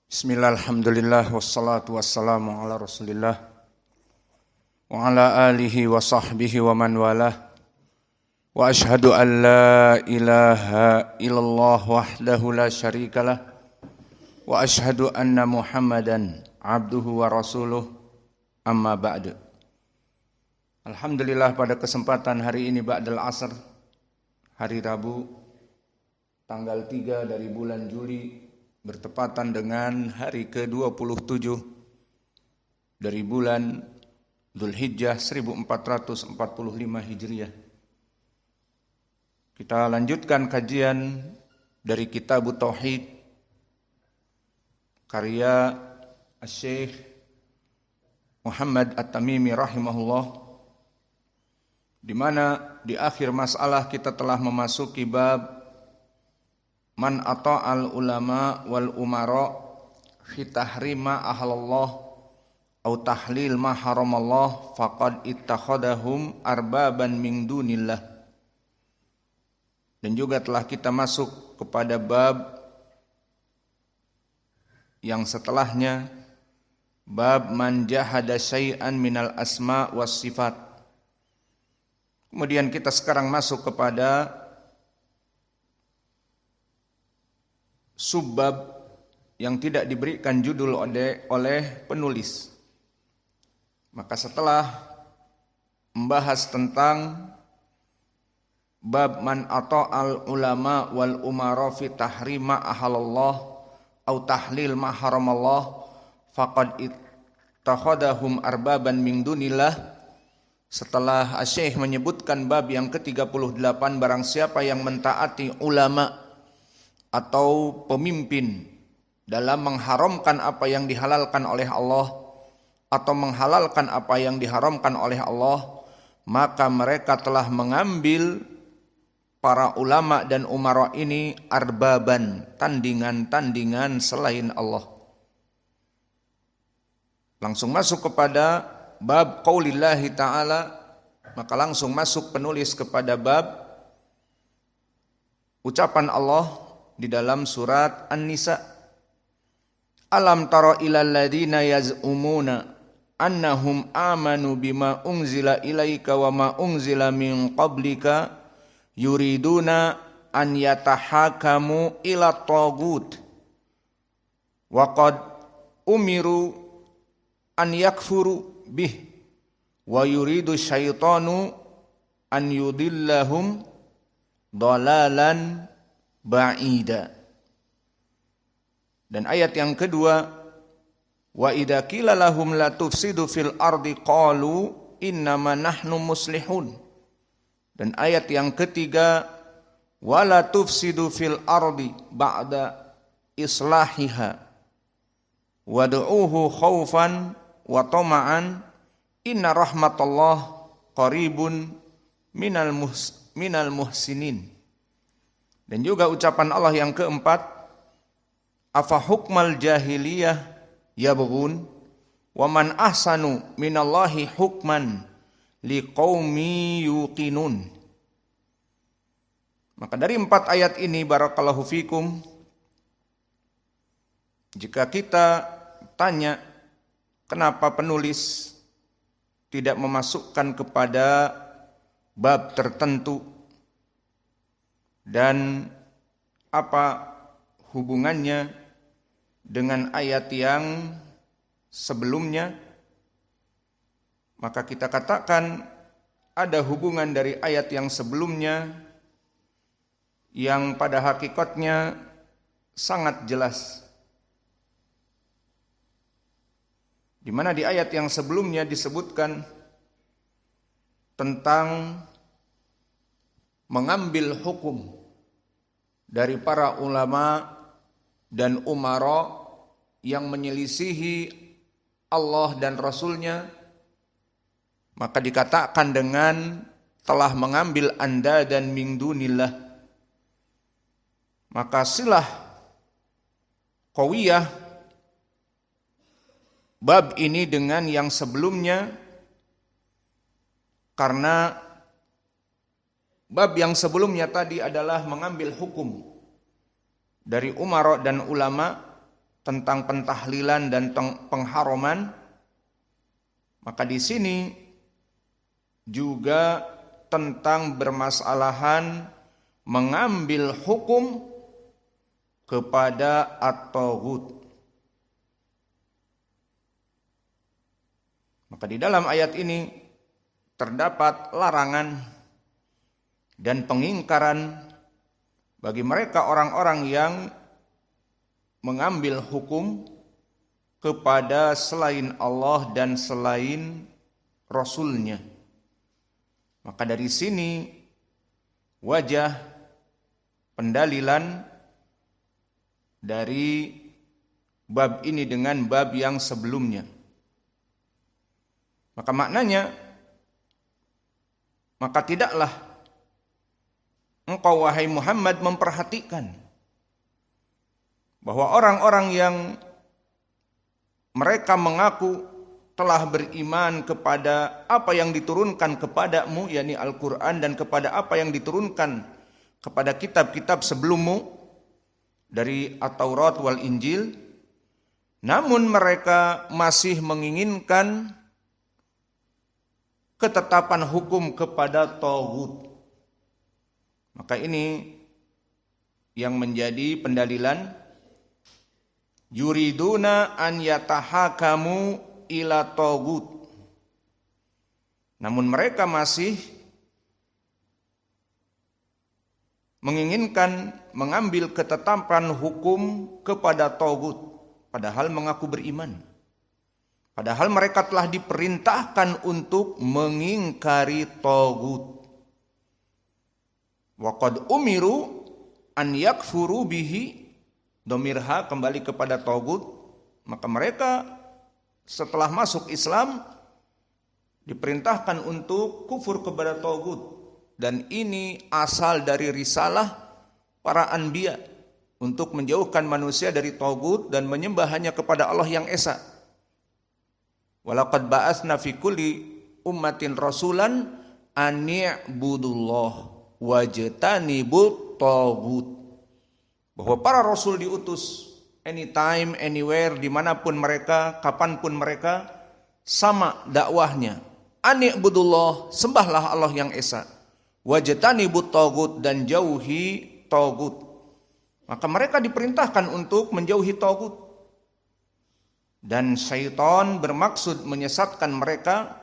Bismillah, alhamdulillah, wassalatu wassalamu ala rasulillah wa ala alihi wa sahbihi wa man walah wa ashhadu an la ilaha illallah wahdahu la syarikalah wa ashhadu anna muhammadan abduhu wa rasuluh amma ba'du. Alhamdulillah, pada kesempatan hari ini ba'dal asr, hari Rabu tanggal 3 dari bulan Juli, bertepatan dengan hari ke-27 dari bulan Dzulhijjah 1445 Hijriah. Kita lanjutkan kajian dari Kitab Tauhid karya Syekh Muhammad At-Tamimi rahimahullah, di mana di akhir masalah kita telah memasuki bab man ata'al ulama wal umara fi tahrima ahlallah au tahlil ma haramallah faqad ittakhadahum arbaban min dunillah. Dan juga telah kita masuk kepada bab yang setelahnya, bab man jahada syai'an minal asma was sifat. Kemudian kita sekarang masuk kepada subbab yang tidak diberikan judul oleh penulis. Maka setelah membahas tentang bab man ata'al ulama wal umara fi tahrima ahalallah au tahlil ma haramallah faqad ittakhadahum arbaban min dunillah. Setelah Syekh menyebutkan bab yang ke-38, barang siapa yang mentaati ulama atau pemimpin dalam mengharamkan apa yang dihalalkan oleh Allah atau menghalalkan apa yang diharamkan oleh Allah, maka mereka telah mengambil para ulama dan umara ini arbaban, tandingan-tandingan selain Allah. Langsung masuk kepada bab qaulillahi ta'ala, maka langsung masuk penulis kepada bab ucapan Allah di dalam surat An-Nisa. Alam tara ilal ladina yaz'umuna annahum amanu bima unzila ilaika wa ma unzila min qablika yuriduna an yatahakamu ila tagut wa qad umiru an yakfuru bih wa yuridu syaitanu an yudillahum dalalan ba'ida. Dan ayat yang kedua, wa idza qila lahum la tufsidu fil ardi qalu innama nahnu muslihun. Dan ayat yang ketiga, wa la tufsidu fil ardi ba'da islahiha wad'uhu khaufan wa tama'an inna rahmatallah qaribun minal muhsinin. Dan juga ucapan Allah yang keempat, afa hukmal jahiliyah yabghun wa man ahsanu minallahi hukman liqaumi yuqinun. Maka dari 4 ayat ini, barakallahu fikum, jika kita tanya kenapa penulis tidak memasukkan kepada bab tertentu dan apa hubungannya dengan ayat yang sebelumnya, maka kita katakan ada hubungan dari ayat yang sebelumnya yang pada hakikatnya sangat jelas. Di mana di ayat yang sebelumnya disebutkan tentang mengambil hukum dari para ulama dan umara yang menyelisihi Allah dan Rasulnya, maka dikatakan dengan telah mengambil anda dan min dunillah. Maka silah qawiyah bab ini dengan yang sebelumnya, karena bab yang sebelumnya tadi adalah mengambil hukum dari umara dan ulama tentang pentahlilan dan pengharaman, maka di sini juga tentang bermasalahan mengambil hukum kepada at-taghut. Maka di dalam ayat ini terdapat larangan dan pengingkaran bagi mereka orang-orang yang mengambil hukum kepada selain Allah dan selain Rasul-Nya. Maka dari sini wajah pendalilan dari bab ini dengan bab yang sebelumnya. Maka maknanya, maka tidaklah engkau wahai Muhammad memperhatikan bahwa orang-orang yang mereka mengaku telah beriman kepada apa yang diturunkan kepadamu, yakni Al-Quran, dan kepada apa yang diturunkan kepada kitab-kitab sebelummu dari At-Taurat wal Injil, namun mereka masih menginginkan ketetapan hukum kepada taghut. Maka ini yang menjadi pendalilan, yuriduna an yatahakamu ila taghut. Namun mereka masih menginginkan mengambil ketetapan hukum kepada taghut, padahal mengaku beriman. Padahal mereka telah diperintahkan untuk mengingkari taghut. Wa qad umiru an yakfuru bihi, domirha kembali kepada taghut. Maka mereka setelah masuk Islam diperintahkan untuk kufur kepada taghut. Dan ini asal dari risalah para anbiya untuk menjauhkan manusia dari taghut dan menyembah hanya kepada Allah yang esa. Walaqad ba'atsna fi kulli ummatin rasulan an i'budullah wajtanibut taghut. Bahwa para rasul diutus anytime, anywhere, dimanapun mereka, kapanpun mereka, sama dakwahnya. An i'budullah, sembahlah Allah yang esa. Wajtanibut taghut, dan jauhi taghut. Maka mereka diperintahkan untuk menjauhi taghut. Dan syaitan bermaksud menyesatkan mereka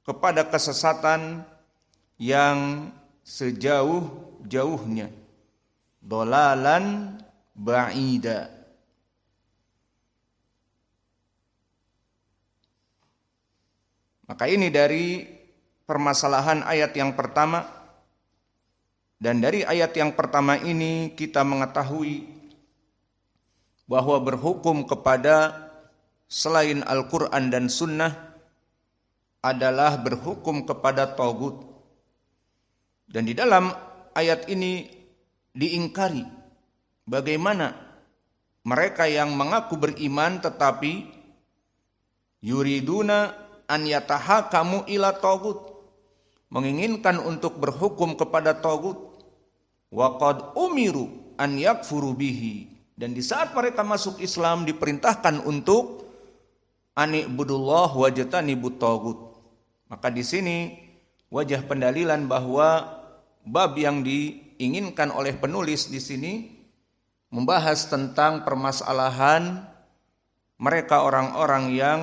kepada kesesatan yang sejauh-jauhnya. Dolalan ba'ida. Maka ini dari permasalahan ayat yang pertama. Dan dari ayat yang pertama ini kita mengetahui bahwa berhukum kepada selain Al-Quran dan Sunnah adalah berhukum kepada taghut. Dan di dalam ayat ini diingkari bagaimana mereka yang mengaku beriman tetapi yuriduna an yatahakamu ila taghut, menginginkan untuk berhukum kepada taghut. Wa qad umiru an yakfuru bihi, dan di saat mereka masuk Islam diperintahkan untuk ani'budullah wajtanibut taghut. Maka di sini wajah pendalilan bahwa bab yang diinginkan oleh penulis di sini membahas tentang permasalahan mereka orang-orang yang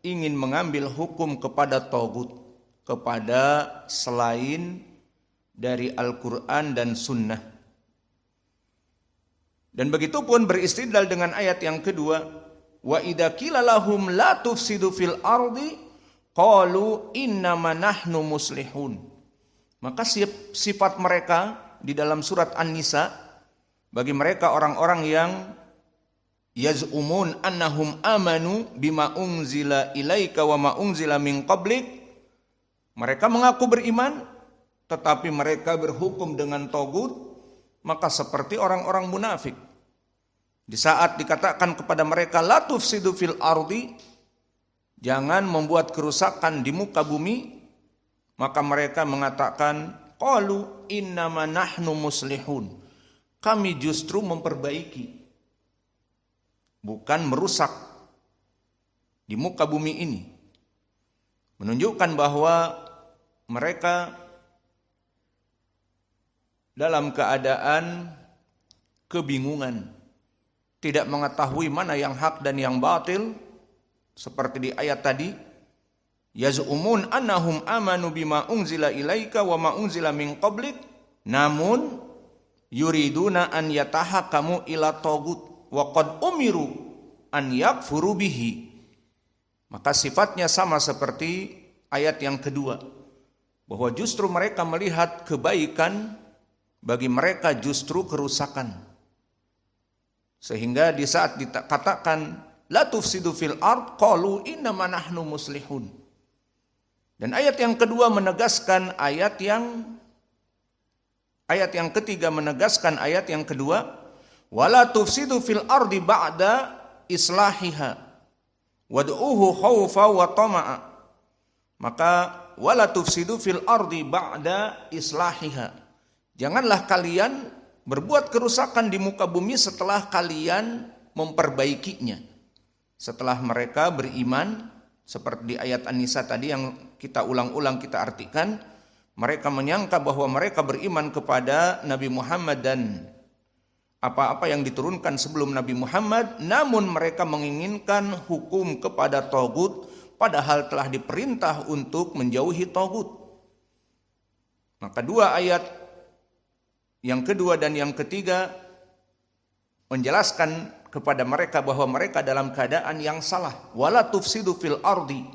ingin mengambil hukum kepada taghut, kepada selain dari Al-Quran dan Sunnah. Dan begitu pun beristidlal dengan ayat yang kedua, wa idza qila lahum la tufsidu fil ardi qalu innama nahnu muslihun. Maka sifat mereka di dalam surat An-Nisa bagi mereka orang-orang yang yaz'umun annahum amanu bima unzila ilaika wa ma unzila min qablik, mereka mengaku beriman tetapi mereka berhukum dengan taghut, maka seperti orang-orang munafik. Di saat dikatakan kepada mereka la tufsidu fil ardi, jangan membuat kerusakan di muka bumi, maka mereka mengatakan qalu innama nahnu muslihun, kami justru memperbaiki. bukan merusak di muka bumi ini. Menunjukkan bahwa mereka dalam keadaan kebingungan, tidak mengetahui mana yang hak dan yang batil, seperti di ayat tadi, yaz'umun annahum amanu bima unzila ilaika wa ma unzila min qablik, namun yuriduna an yatahakamu ila tagut wa qad umiru an yakfuru bihi. Maka sifatnya sama seperti ayat yang kedua, bahwa justru mereka melihat kebaikan, bagi mereka justru kerusakan. Sehingga di saat dikatakan la tufsidu fil ard qalu innama nahnu muslihun. Dan ayat yang kedua menegaskan ayat yang ketiga menegaskan ayat yang kedua, wala tufsidu fil ardi ba'da islahiha wad'uhu khaufa wa tama'a. Maka wala tufsidu fil ardi ba'da islahiha. Janganlah kalian berbuat kerusakan di muka bumi setelah kalian memperbaikinya. Setelah mereka beriman, seperti di ayat An-Nisa tadi yang kita ulang-ulang kita artikan, mereka menyangka bahwa mereka beriman kepada Nabi Muhammad dan apa-apa yang diturunkan sebelum Nabi Muhammad, namun mereka menginginkan hukum kepada tagut, padahal telah diperintah untuk menjauhi tagut. Maka dua ayat, yang kedua dan yang ketiga, menjelaskan kepada mereka bahwa mereka dalam keadaan yang salah. Wala tufsidu fil ardi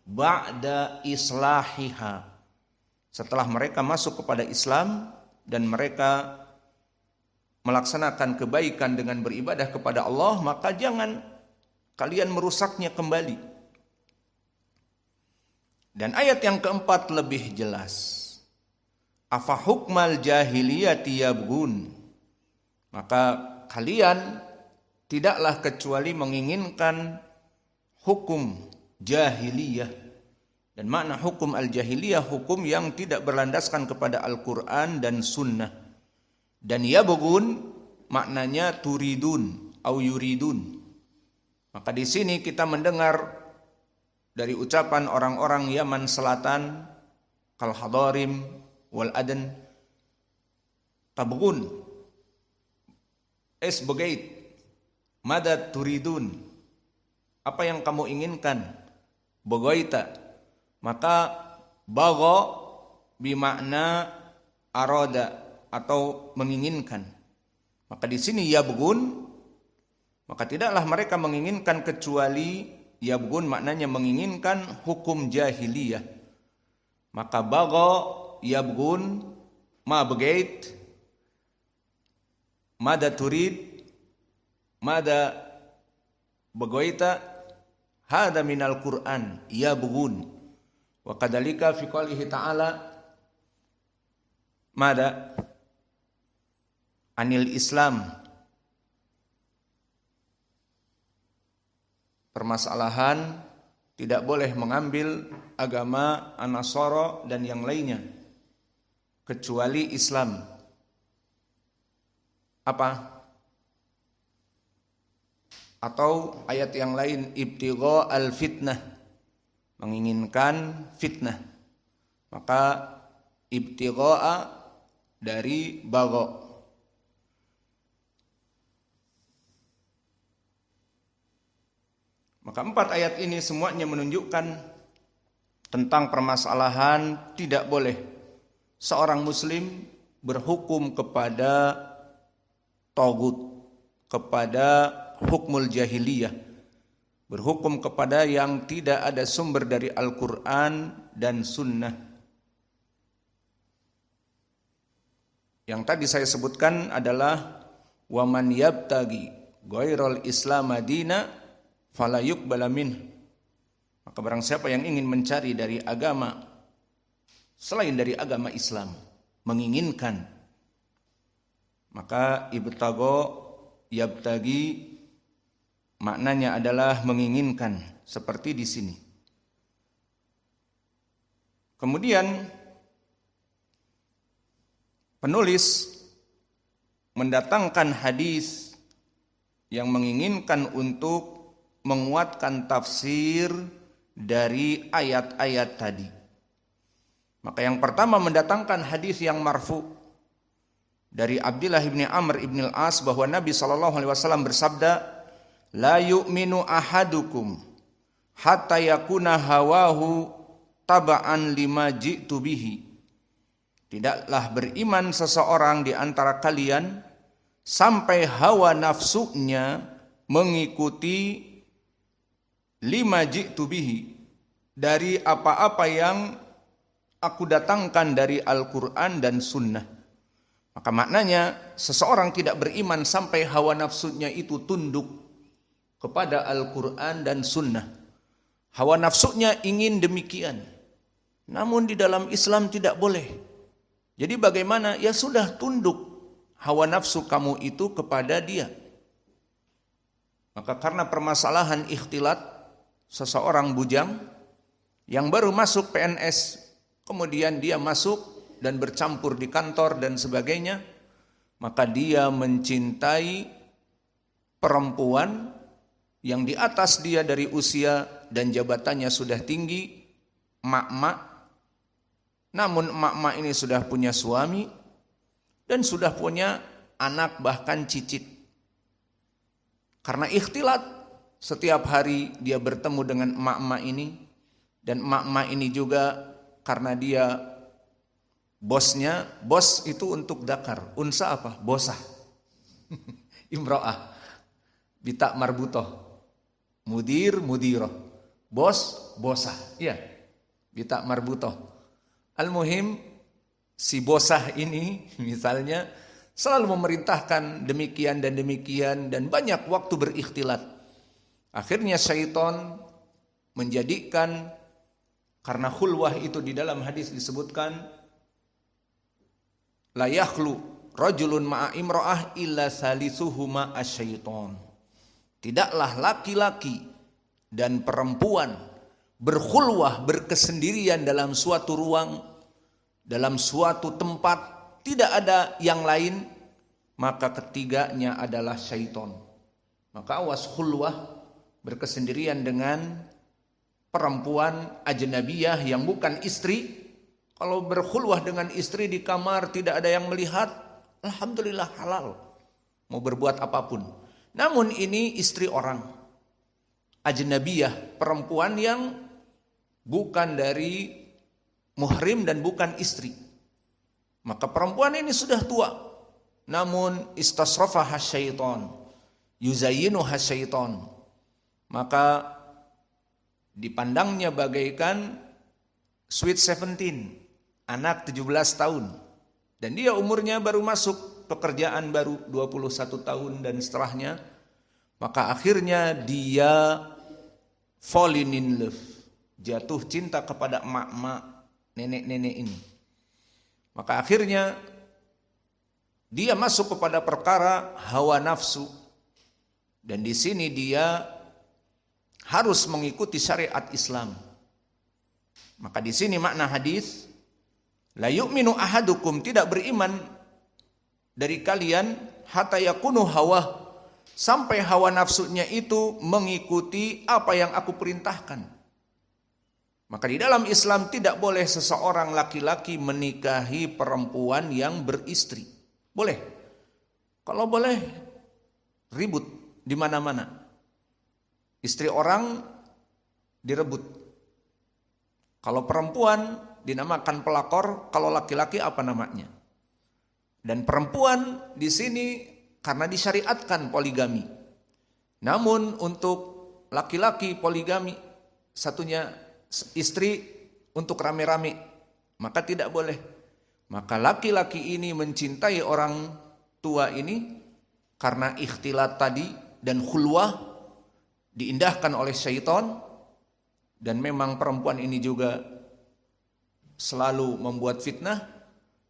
ba'da islahiha. Setelah mereka masuk kepada Islam dan mereka melaksanakan kebaikan dengan beribadah kepada Allah, maka jangan kalian merusaknya kembali. Dan ayat yang keempat lebih jelas. Afa hukmal jahiliyati yabghun. Maka kalian tidaklah kecuali menginginkan hukum jahiliyah. Dan makna hukum al-jahiliyah, hukum yang tidak berlandaskan kepada Al-Quran dan Sunnah. Dan yabghun maknanya turidun au yuridun. Maka di sini kita mendengar dari ucapan orang-orang Yaman Selatan, kal hadarim wal adan, tabghun esbegait madad turidun. Apa yang kamu inginkan? Bagoita. Maka bago bimakna aroda, atau menginginkan. Maka di sini yabghun, maka tidaklah mereka menginginkan kecuali yabghun maknanya menginginkan hukum jahiliyah. Maka bagha yabghun ma bagait mada turid mada bagoita hada minal Qur'an yabghun. Wa kadzalika fi qoulihi ta'ala mada anil Islam. Permasalahan tidak boleh mengambil agama An-Nasara dan yang lainnya kecuali Islam. Apa? Atau ayat yang lain, ibtigha al-fitnah, menginginkan fitnah. Maka ibtigha dari bagha. Maka 4 ayat ini semuanya menunjukkan tentang permasalahan tidak boleh seorang muslim berhukum kepada tagut, kepada hukmul jahiliyah, berhukum kepada yang tidak ada sumber dari Al-Quran dan Sunnah. Yang tadi saya sebutkan adalah waman yabtagi ghairal islam madina fala yuqbala minh. Maka barang siapa yang ingin mencari dari agama selain dari agama Islam, menginginkan, maka ibtago yabtagi maknanya adalah menginginkan, seperti di sini. Kemudian penulis mendatangkan hadis yang menginginkan untuk menguatkan tafsir dari ayat-ayat tadi. Maka yang pertama mendatangkan hadis yang marfu dari Abdullah bin Amr bin al-As bahwa Nabi SAW bersabda, la yu'minu ahadukum hatta yakuna hawahu taba'an lima ji'tu bihi. Tidaklah beriman seseorang di antara kalian sampai hawa nafsunya mengikuti lima ji'tu bihi, dari apa-apa yang aku datangkan dari Al-Quran dan Sunnah. Maka maknanya seseorang tidak beriman sampai hawa nafsunya itu tunduk kepada Al-Quran dan Sunnah. Hawa nafsunya ingin demikian, namun di dalam Islam tidak boleh. Jadi bagaimana? Ya sudah, tunduk hawa nafsu kamu itu kepada dia. Maka karena permasalahan ikhtilat, seseorang bujang yang baru masuk PNS, kemudian dia masuk dan bercampur di kantor dan sebagainya, maka dia mencintai perempuan yang di atas dia dari usia dan jabatannya sudah tinggi, emak-emak. Namun emak-emak ini sudah punya suami dan sudah punya anak, bahkan cicit. Karena ikhtilat, setiap hari dia bertemu dengan emak-emak ini, dan emak-emak ini juga karena dia bosnya, bos itu untuk dakar, unsa apa? Bosah. Imro'ah, bita marbutoh, mudir, mudiroh, bos, bosah, iya, bita marbutoh. Al-muhim, si bosah ini misalnya selalu memerintahkan demikian dan demikian, dan banyak waktu berikhtilat. Akhirnya syaitan menjadikan, karena khulwah itu di dalam hadis disebutkan, la yakhlu rajulun ma'a imra'ah illa salisuhuma asyaiton. Tidaklah laki-laki dan perempuan berkhulwah, berkesendirian dalam suatu ruang, dalam suatu tempat, tidak ada yang lain, maka ketiganya adalah syaiton. Maka awas khulwah, berkesendirian dengan perempuan ajnabiyah yang bukan istri. Kalau berkhulwah dengan istri di kamar tidak ada yang melihat, alhamdulillah halal, mau berbuat apapun. Namun ini istri orang, ajnabiyah, perempuan yang bukan dari muhrim dan bukan istri. Maka perempuan ini sudah tua, namun istasrafaha syaitan, yuzayyinuha syaitan. Maka dipandangnya bagaikan sweet 17, anak 17 tahun, dan dia umurnya baru masuk pekerjaan baru 21 tahun dan setelahnya. Maka akhirnya dia falling in love, jatuh cinta kepada emak-emak, nenek-nenek ini. Maka akhirnya dia masuk kepada perkara hawa nafsu, dan di sini dia harus mengikuti syariat Islam. Maka di sini makna hadis, la yu'minu ahadukum, tidak beriman dari kalian hatta yakunu hawa, sampai hawa nafsunya itu mengikuti apa yang aku perintahkan. Maka di dalam Islam tidak boleh seseorang laki-laki menikahi perempuan yang beristri. Boleh. Kalau boleh, ribut di mana-mana. Istri orang direbut. Kalau perempuan dinamakan pelakor, kalau laki-laki apa namanya? Dan perempuan di sini karena disyariatkan poligami. Namun untuk laki-laki poligami, satunya istri untuk rame-rame, maka tidak boleh. Maka laki-laki ini mencintai orang tua ini karena ikhtilat tadi dan khulwah diindahkan oleh syaitan. Dan memang perempuan ini juga selalu membuat fitnah.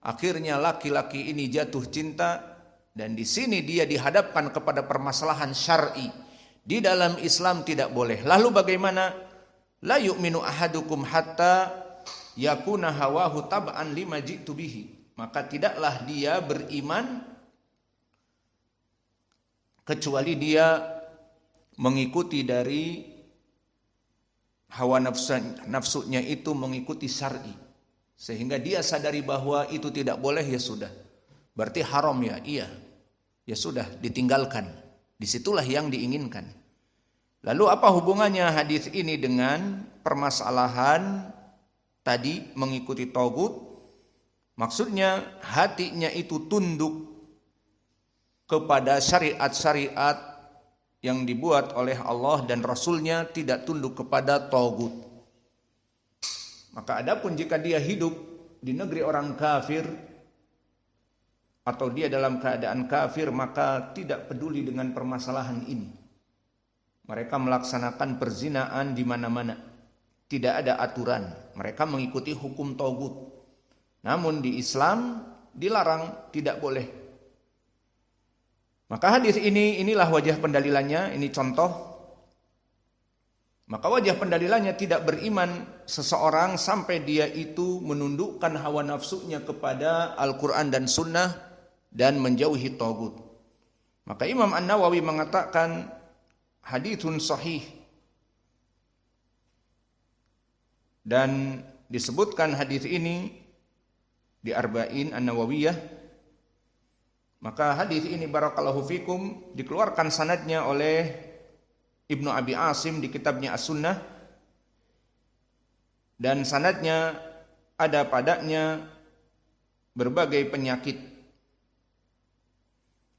Akhirnya laki-laki ini jatuh cinta, dan di sini dia dihadapkan kepada permasalahan syar'i. Di dalam Islam tidak boleh. Lalu bagaimana? La yu'minu ahadukum hatta yakuna hawahu tab'an lima ji'tu bihi. Maka tidaklah dia beriman kecuali dia mengikuti dari hawa nafsunya itu, mengikuti syar'i, sehingga dia sadari bahwa itu tidak boleh, ya sudah, berarti haram, ya iya, ya sudah, ditinggalkan. Disitulah yang diinginkan. Lalu apa hubungannya hadis ini dengan permasalahan tadi mengikuti tagut? Maksudnya hatinya itu tunduk kepada syariat-syariat yang dibuat oleh Allah dan Rasulnya, tidak tunduk kepada tagut. Maka adapun jika dia hidup di negeri orang kafir atau dia dalam keadaan kafir, maka tidak peduli dengan permasalahan ini. Mereka melaksanakan perzinaan di mana-mana, tidak ada aturan. Mereka mengikuti hukum tagut. Namun di Islam dilarang, tidak boleh. Maka hadis inilah wajah pendalilannya, ini contoh. Maka wajah pendalilannya tidak beriman seseorang sampai dia itu menundukkan hawa nafsunya kepada Al-Quran dan Sunnah dan menjauhi tagut. Maka Imam An-Nawawi mengatakan hadithun sahih, dan disebutkan hadis ini di Arba'in An-Nawawiyah. Maka hadis ini barakallahu fikum dikeluarkan sanadnya oleh Ibnu Abi Asim di kitabnya As-Sunnah, dan sanadnya ada padanya berbagai penyakit,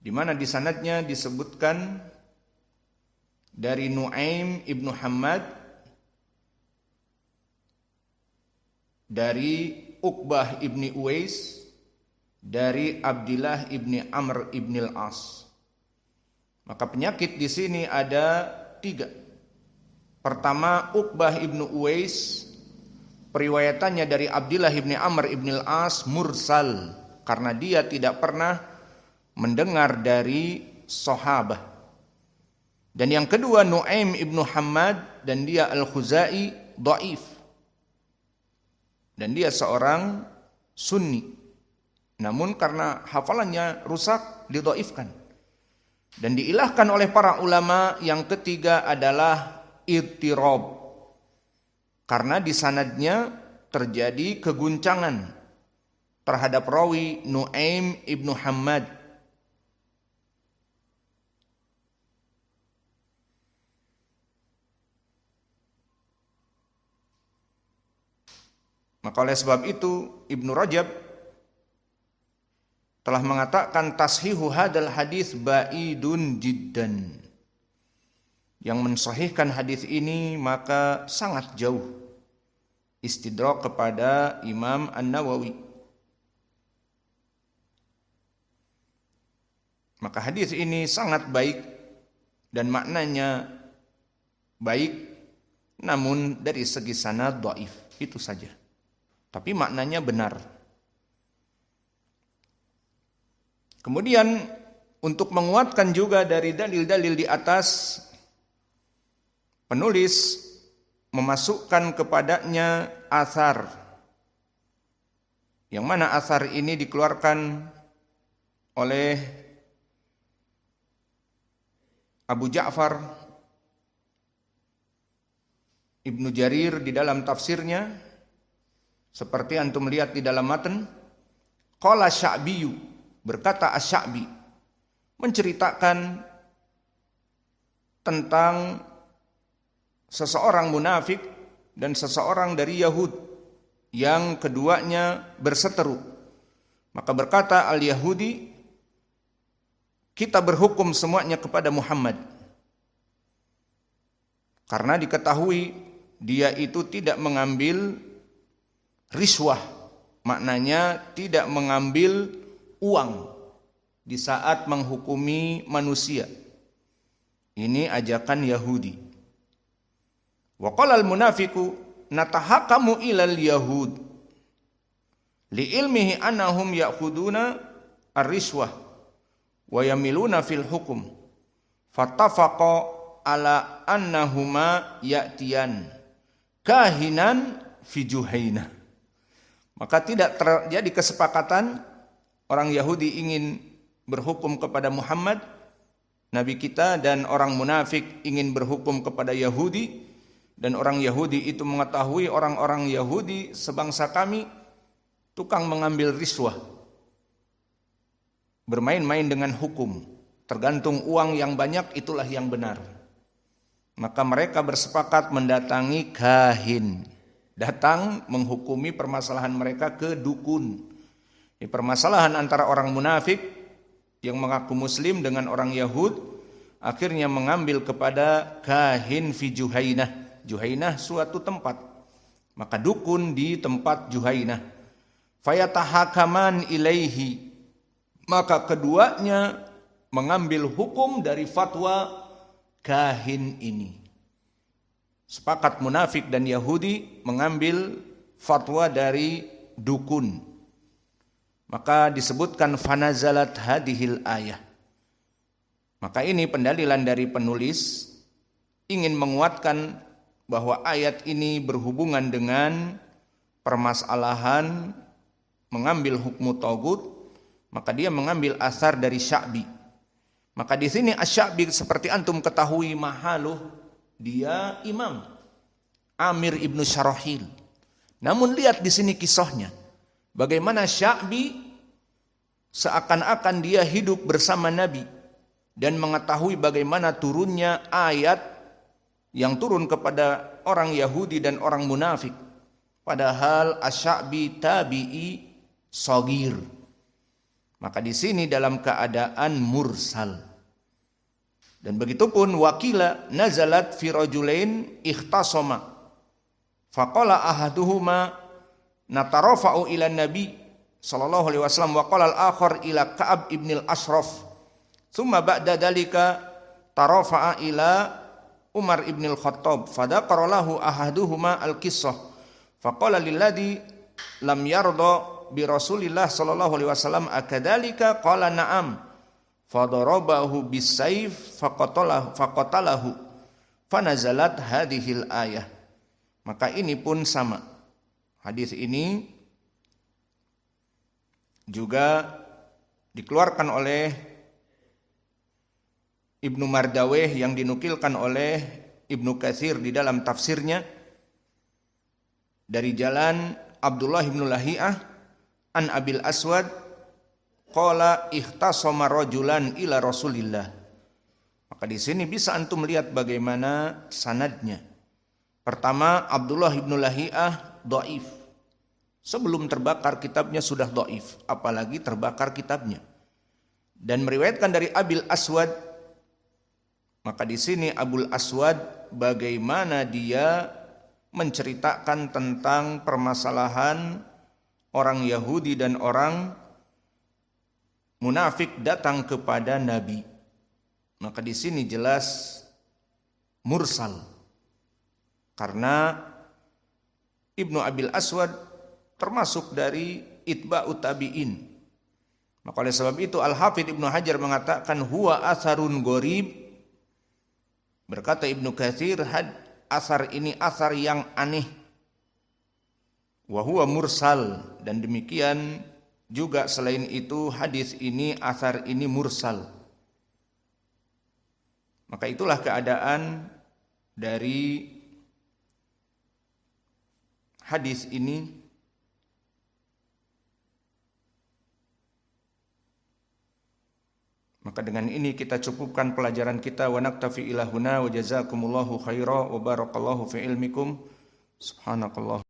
di mana di sanadnya disebutkan dari Nu'aim ibnu Hammad, dari Uqbah ibni Uwais, dari Abdillah ibni Amr ibni al-As. Maka penyakit di sini ada 3. Pertama, Uqbah ibnu Uwais, periwayatannya dari Abdillah ibni Amr ibni al-As mursal, karena dia tidak pernah mendengar dari sahabat. Dan yang kedua, Nu'aim ibnu Hammad, dan dia al-Khuzai, dhaif, dan dia seorang sunni, namun karena hafalannya rusak didhaifkan dan diilahkan oleh para ulama. Yang ketiga adalah idtirab, karena di sanadnya terjadi keguncangan terhadap rawi Nu'aim ibnu Hammad. Maka oleh sebab itu Ibnu Rajab telah mengatakan tashihu hadal hadis ba'idun jiddan. Yang mensahihkan hadis ini maka sangat jauh. Istidrak kepada Imam An-Nawawi. Maka hadis ini sangat baik dan maknanya baik, namun dari segi sanad dhaif, itu saja. Tapi maknanya benar. Kemudian untuk menguatkan juga dari dalil-dalil di atas, penulis memasukkan kepadanya athar, yang mana athar ini dikeluarkan oleh Abu Ja'far Ibnu Jarir di dalam tafsirnya, seperti antum lihat di dalam matan. Qala Sya'biyu, berkata Asy-Sya'bi, menceritakan tentang seseorang munafik dan seseorang dari Yahud, yang keduanya berseteru. Maka berkata Al-Yahudi, kita berhukum semuanya kepada Muhammad, karena diketahui dia itu tidak mengambil riswah, maknanya tidak mengambil uang di saat menghukumi manusia. Ini ajakan Yahudi. Wa qala al-munafiqu natahakamu ilal yahud li ilmihi annahum ya'khuduna ar-riswah wa yamiluna fil hukum fattafaqa ala annahuma ya'tiyan kahinan fi Juhainah. Maka tidak terjadi kesepakatan orang Yahudi ingin berhukum kepada Muhammad, Nabi kita dan orang munafik ingin berhukum kepada Yahudi, dan orang Yahudi itu mengetahui orang-orang Yahudi sebangsa kami tukang mengambil riswah, bermain-main dengan hukum, tergantung uang yang banyak itulah yang benar. Maka mereka bersepakat mendatangi kahin, datang menghukumi permasalahan mereka ke dukun. Ini permasalahan antara orang munafik yang mengaku muslim dengan orang Yahud, akhirnya mengambil kepada kahin fi Juhainah. Juhainah suatu tempat, maka dukun di tempat Juhainah. Fayatahakaman ilaihi, maka keduanya mengambil hukum dari fatwa kahin ini. Sepakat munafik dan Yahudi mengambil fatwa dari dukun. Maka disebutkan fanazalat hadhil ayah. Maka ini pendalilan dari penulis ingin menguatkan bahwa ayat ini berhubungan dengan permasalahan mengambil hukmu tagut. Maka dia mengambil asar dari Sya'bi. Maka di sini Asy-Sya'bi seperti antum ketahui mahaluh, dia imam Amir ibnu Syarahil. Namun lihat di sini kisahnya, bagaimana Sya'bi seakan-akan dia hidup bersama Nabi dan mengetahui bagaimana turunnya ayat yang turun kepada orang Yahudi dan orang munafik. Padahal Asy-Sya'bi tabi'i shagir. Maka di sini dalam keadaan mursal. Dan begitupun wakila nazalat fi rajulain ikhtasama. Faqala ahaduhuma natarafa'u ila nabi sallallahu alaihi wasallam wa qala al-akhar ila Ka'ab ibn al-Ashraf. Thumma ba'da dalika tarafa'a ila Umar ibn al-Khattab. Fadaqara lahu ahaduhuma al-qissah. Faqala lilladhi lam yarda bi Rasulillah sallallahu alaihi wasallam akadzalika qala na'am fadarabahu bisayf faqatalahu fanazalat hadhil ayah. Maka ini pun sama, hadis ini juga dikeluarkan oleh Ibnu Mardaweh yang dinukilkan oleh Ibnu Katsir di dalam tafsirnya dari jalan Abdullah ibn Lahiyah an Abil Aswad qala ikhtasama rajulan ila Rasulillah. Maka di sini bisa antum lihat bagaimana sanadnya. Pertama, Abdullah ibn Lahiyah dhaif. Sebelum terbakar kitabnya sudah dhaif, apalagi terbakar kitabnya. Dan meriwayatkan dari Abil Aswad. Maka di sini Abul Aswad bagaimana dia menceritakan tentang permasalahan orang Yahudi dan orang munafik datang kepada Nabi. Maka di sini jelas mursal. Karena Ibnu Abil Aswad termasuk dari itba'ut tabi'in. Maka oleh sebab itu Al-Hafidz Ibnu Hajar mengatakan huwa atharun gharib. Berkata Ibnu Katsir, asar ini asar yang aneh. Wa huwa mursal, dan demikian juga selain itu hadis ini, asar ini mursal. Maka itulah keadaan dari hadis ini. Maka dengan ini kita cukupkan pelajaran kita. Wa naktafi ila huna wa jazakumullahu khaira wa barakallahu fi ilmikum. Subhanakallah.